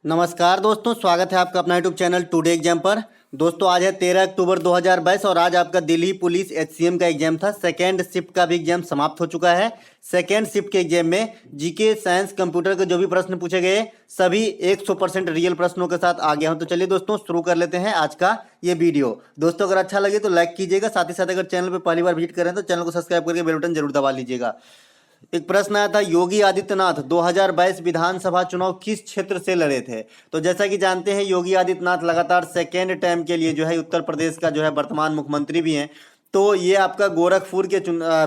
नमस्कार दोस्तों, स्वागत है आपका अपना यूट्यूब चैनल टुडे एग्जाम पर। दोस्तों आज है 13 अक्टूबर 2022 और आज आपका दिल्ली पुलिस एचसीएम का एग्जाम था। सेकेंड शिफ्ट का भी एग्जाम समाप्त हो चुका है। सेकेंड शिफ्ट के एग्जाम में जीके, साइंस, कंप्यूटर के जो भी प्रश्न पूछे गए सभी 100% रियल प्रश्नों के साथ आ गया हूं। तो चलिए दोस्तों शुरू कर लेते हैं आज का ये वीडियो। दोस्तों अगर अच्छा लगे तो लाइक कीजिएगा, साथ ही साथ अगर चैनल पर पहली बार विजिट करें तो चैनल को सब्सक्राइब करके बेल बटन जरूर दबा लीजिएगा। एक प्रश्न आया था, योगी आदित्यनाथ 2022 विधानसभा चुनाव किस क्षेत्र से लड़े थे। तो जैसा कि जानते हैं योगी आदित्यनाथ लगातार सेकेंड टाइम के लिए जो है उत्तर प्रदेश का जो है वर्तमान मुख्यमंत्री भी हैं। तो ये आपका गोरखपुर के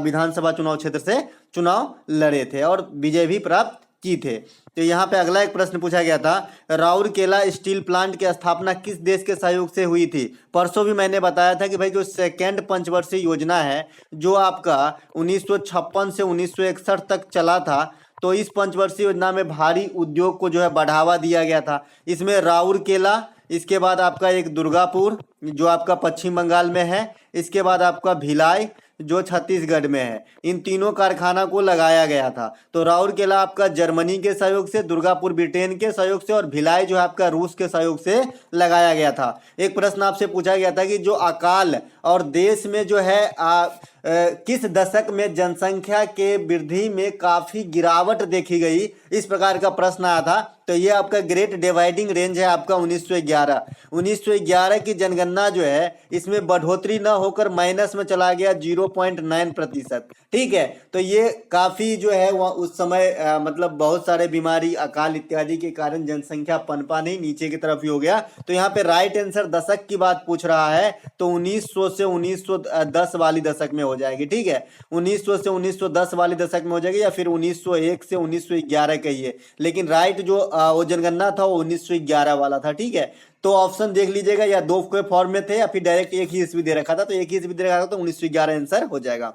विधानसभा चुनाव क्षेत्र से चुनाव लड़े थे और विजय भी प्राप्त की थे। तो यहाँ पे अगला एक प्रश्न पूछा गया था, राउरकेला स्टील प्लांट की स्थापना किस देश के सहयोग से हुई थी। परसों भी मैंने बताया था कि भाई जो सेकेंड पंचवर्षीय योजना है जो आपका 1956 से 1961 तक चला था, तो इस पंचवर्षीय योजना में भारी उद्योग को जो है बढ़ावा दिया गया था। इसमें राउरकेला, इसके बाद आपका एक दुर्गापुर जो आपका पश्चिम बंगाल में है, इसके बाद आपका भिलाई जो छत्तीसगढ़ में है, इन तीनों कारखाना को लगाया गया था। तो राउरकेला आपका जर्मनी के सहयोग से, दुर्गापुर ब्रिटेन के सहयोग से और भिलाई जो है आपका रूस के सहयोग से लगाया गया था। एक प्रश्न आपसे पूछा गया था कि जो अकाल और देश में जो है किस दशक में जनसंख्या के वृद्धि में काफी गिरावट देखी गई, इस प्रकार का प्रश्न आया था। तो ये आपका ग्रेट डिवाइडिंग रेंज है आपका 1911 की जनगणना जो है इसमें बढ़ोतरी न होकर माइनस में चला गया 0.9%। ठीक है, तो ये काफी जो है उस समय मतलब बहुत सारे बीमारी, अकाल इत्यादि के कारण जनसंख्या पनपा नहीं, नीचे की तरफ ही हो गया। तो यहाँ पे राइट आंसर दशक की बात पूछ रहा है तो 1900 से 1910 वाली दशक में हो जाएगी। ठीक है, 1900 से 1910 वाली दशक में हो जाएगी या फिर 1901 से 1911 कहिए, लेकिन राइट जो वो जनगणना था वो 1911 वाला था। ठीक है, तो ऑप्शन देख लीजिएगा, या दो के फॉर्म में थे या फिर डायरेक्ट एक ही ईस्वी दे रखा था। तो एक ही ईस्वी दे रखा था तो 1911 आंसर हो जाएगा।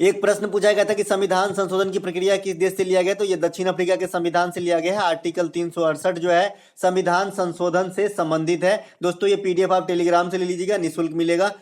एक प्रश्न पूछा गया था कि संविधान संशोधन की प्रक्रिया किस देश से लिया गया। तो ये दक्षिण अफ्रीका के संविधान से लिया गया है। आर्टिकल 368 जो है संविधान संशोधन से संबंधित है। दोस्तों ये पीडीएफ आप टेलीग्राम से ले लीजिएगा, निःशुल्क मिलेगा।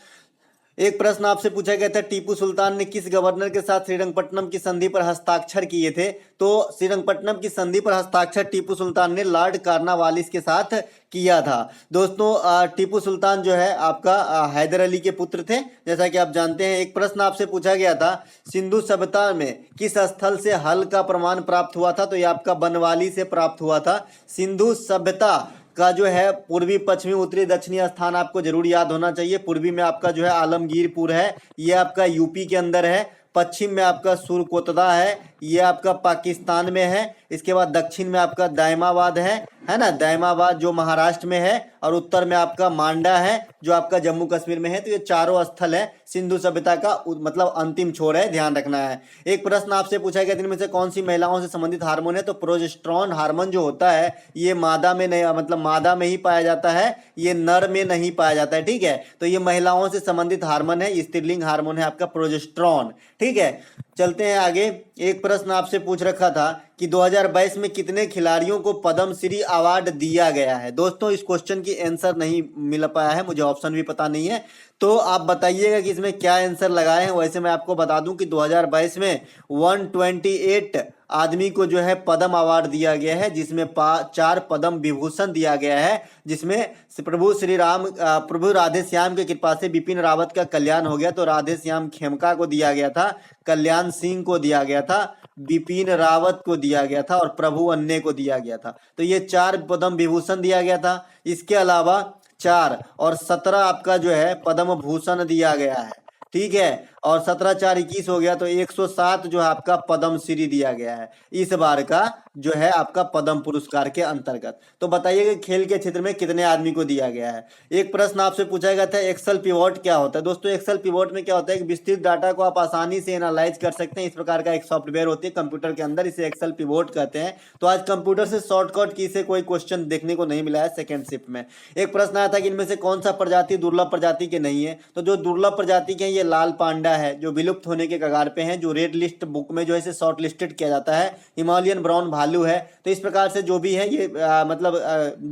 एक प्रश्न आपसे पूछा गया था, टीपू सुल्तान ने किस गवर्नर के साथ श्रीरंगपट्टनम की संधि पर हस्ताक्षर किए थे। तो श्रीरंगपट्टनम की संधि पर हस्ताक्षर टीपू सुल्तान ने लॉर्ड कार्नवालिस के साथ किया था। दोस्तों टीपू सुल्तान जो है आपका हैदर अली के पुत्र थे, जैसा कि आप जानते हैं। एक प्रश्न आपसे पूछा गया था, सिंधु सभ्यता में किस स्थल से हल का प्रमाण प्राप्त हुआ था। तो ये आपका बनवाली से प्राप्त हुआ था। सिंधु सभ्यता का जो है पूर्वी, पश्चिमी, उत्तरी, दक्षिणी स्थान आपको जरूर याद होना चाहिए। पूर्वी में आपका जो है आलमगीरपुर है, ये आपका यूपी के अंदर है। पश्चिम में आपका सुरकोतदा है, ये आपका पाकिस्तान में है। इसके बाद दक्षिण में आपका दायमाबाद है ना, दायमाबाद जो महाराष्ट्र में है। और उत्तर में आपका मांडा है जो आपका जम्मू कश्मीर में है। तो ये चारों स्थल है सिंधु सभ्यता का मतलब अंतिम छोर है, ध्यान रखना है। एक प्रश्न आपसे पूछा गया, इनमें से कौन सी महिलाओं से संबंधित हार्मोन है। तो प्रोजेस्टेरोन हार्मोन जो होता है ये मादा में नहीं, मतलब मादा में ही पाया जाता है, ये नर में नहीं पाया जाता है। ठीक है, तो ये महिलाओं से संबंधित हार्मोन है, स्त्रीलिंग हार्मोन है आपका प्रोजेस्टेरोन। ठीक है, चलते हैं आगे। एक प्रश्न आपसे पूछ रखा था कि 2022 में कितने खिलाड़ियों को पद्म श्री अवार्ड दिया गया है। दोस्तों इस क्वेश्चन की आंसर नहीं मिल पाया है, मुझे ऑप्शन भी पता नहीं है, तो आप बताइएगा कि इसमें क्या आंसर लगाए हैं। वैसे मैं आपको बता दूं कि 2022 में 128 आदमी को जो है पद्म अवार्ड दिया गया है, जिसमें 4 पद्म विभूषण दिया गया है, जिसमें प्रभु राधे श्याम की कृपा से बिपिन रावत का कल्याण हो गया। तो राधे श्याम खेमका को दिया गया था, कल्याण सिंह को दिया गया था, बिपिन रावत को दिया गया था और प्रभु अन्य को दिया गया था। तो ये 4 पद्म विभूषण दिया गया था। इसके अलावा 4 और 17 आपका जो है पद्म भूषण दिया गया है। ठीक है, और 17 4 21 हो गया, तो 107 जो है आपका पद्म श्री दिया गया है इस बार का जो है आपका पद्म पुरस्कार के अंतर्गत। तो बताइएगा खेल के क्षेत्र में कितने आदमी को दिया गया है। एक प्रश्न आपसे पूछा गया था, एक्सेल पिवोट क्या होता है। दोस्तों एक्सेल पिवोट में क्या होता है कि विस्तृत डाटा को आप आसानी से एनालाइज कर सकते हैं। इस प्रकार का एक सॉफ्टवेयर होती है कंप्यूटर के अंदर, इसे एक्सेल पिवोट कहते हैं। तो आज कंप्यूटर से शॉर्टकट की से कोई क्वेश्चन देखने को नहीं मिला है सेकेंड शिफ्ट में। एक प्रश्न आया था कि इनमें से कौन सा प्रजाति दुर्लभ प्रजाति के नहीं है। तो जो दुर्लभ प्रजाति के हैं ये लाल पांडा है जो विलुप्त होने के कगार पे हैं, जो रेड लिस्ट बुक में जो है शॉर्ट लिस्टेड किया जाता है। हिमालयन ब्राउन भालू है। तो इस प्रकार से जो भी है ये मतलब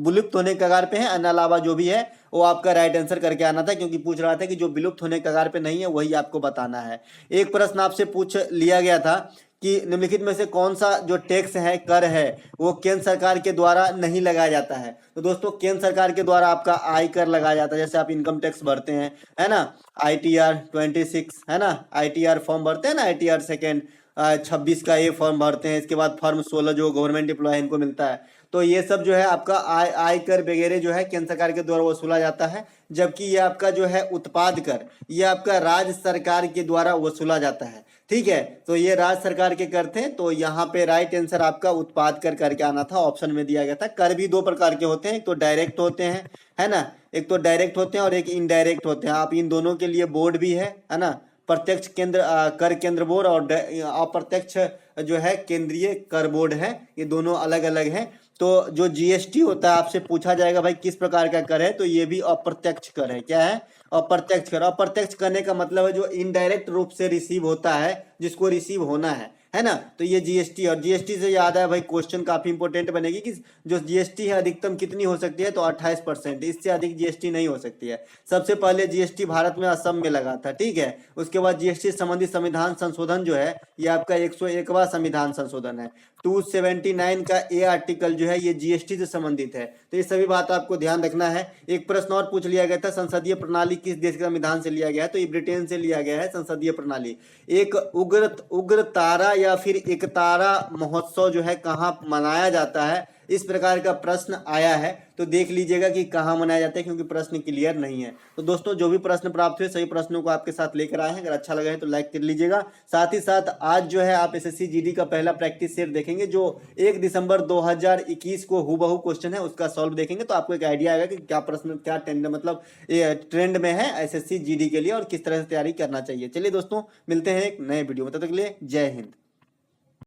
विलुप्त होने के कगार पे है। अन्य अलावा जो भी है वो आपका राइट आंसर करके आना था, क्योंकि पूछ रहा था कि जो विलुप्त होने के कगार पे नहीं है वही आपको बताना है। एक प्रश्न आपसे पूछ लिया गया था कि निम्नलिखित में से कौन सा जो टैक्स है, कर है, वो केंद्र सरकार के द्वारा नहीं लगाया जाता है। तो दोस्तों केंद्र सरकार के द्वारा आपका आयकर लगाया जाता है, जैसे आप इनकम टैक्स भरते हैं, है ना, ITR 26, है ना, ITR फॉर्म भरते हैं ना, ITR सेकेंड 26 का ये फॉर्म भरते हैं। इसके बाद फॉर्म 16 जो गवर्नमेंट एम्प्लॉय है इनको मिलता है। तो ये सब जो है आपका आयकर वगैरह जो है केंद्र सरकार के द्वारा वसूला जाता है, जबकि ये आपका जो है उत्पाद कर, ये आपका राज्य सरकार के द्वारा वसूला जाता है। ठीक है, तो ये राज्य सरकार के कर थे। तो यहाँ पे राइट आंसर आपका उत्पाद कर करके आना था, ऑप्शन में दिया गया था। कर भी दो प्रकार के होते हैं, एक तो डायरेक्ट होते हैं, है ना, एक तो डायरेक्ट होते हैं और एक इनडायरेक्ट होते हैं। आप इन दोनों के लिए बोर्ड भी है ना, प्रत्यक्ष केंद्र कर केंद्र बोर्ड और अप्रत्यक्ष जो है केंद्रीय कर बोर्ड है, ये दोनों अलग अलग हैं। तो जो GST होता है, आपसे पूछा जाएगा भाई किस प्रकार का कर है, तो ये भी अप्रत्यक्ष कर है। क्या है? अप्रत्यक्ष कर। अप्रत्यक्ष करने का मतलब है जो इनडायरेक्ट रूप से रिसीव होता है, जिसको रिसीव होना है ना। तो ये GST, और GST से याद है भाई क्वेश्चन काफी इंपॉर्टेंट बनेगी कि जो GST है अधिकतम कितनी हो सकती है, तो 28%, इससे अधिक GST नहीं हो सकती है। सबसे पहले GST भारत में असम में लगा था, ठीक है। उसके बाद GST संबंधित संविधान संशोधन जो है ये आपका 101वां संविधान संशोधन है। 279 का A आर्टिकल जो है ये GST से संबंधित है। तो ये सभी बात आपको ध्यान रखना है। एक प्रश्न और पूछ लिया गया था, संसदीय प्रणाली किस देश के संविधान से लिया गया है, तो ये ब्रिटेन से लिया गया है संसदीय प्रणाली। एक उग्र तारा या फिर एकतारा महोत्सव जो है कहाँ मनाया जाता है, इस प्रकार का प्रश्न आया है। तो देख लीजिएगा कि कहाँ मनाया जाता है, क्योंकि प्रश्न क्लियर नहीं है। तो दोस्तों जो भी प्रश्न प्राप्त हुए सभी प्रश्नों को आपके साथ लेकर आए हैं। अगर अच्छा लगा है तो लाइक कर लीजिएगा। साथ ही साथ आज जो है आप SSC GD का पहला प्रैक्टिस सेट देखेंगे, जो 1 दिसंबर 2021 को हूबहू क्वेश्चन है उसका सॉल्व देखेंगे, तो आपको एक आइडिया आएगा कि क्या प्रश्न, क्या ट्रेंड में है SSC GD के लिए और किस तरह से तैयारी करना चाहिए। चलिए दोस्तों मिलते हैं एक नए वीडियो में, तब तक के लिए जय हिंद।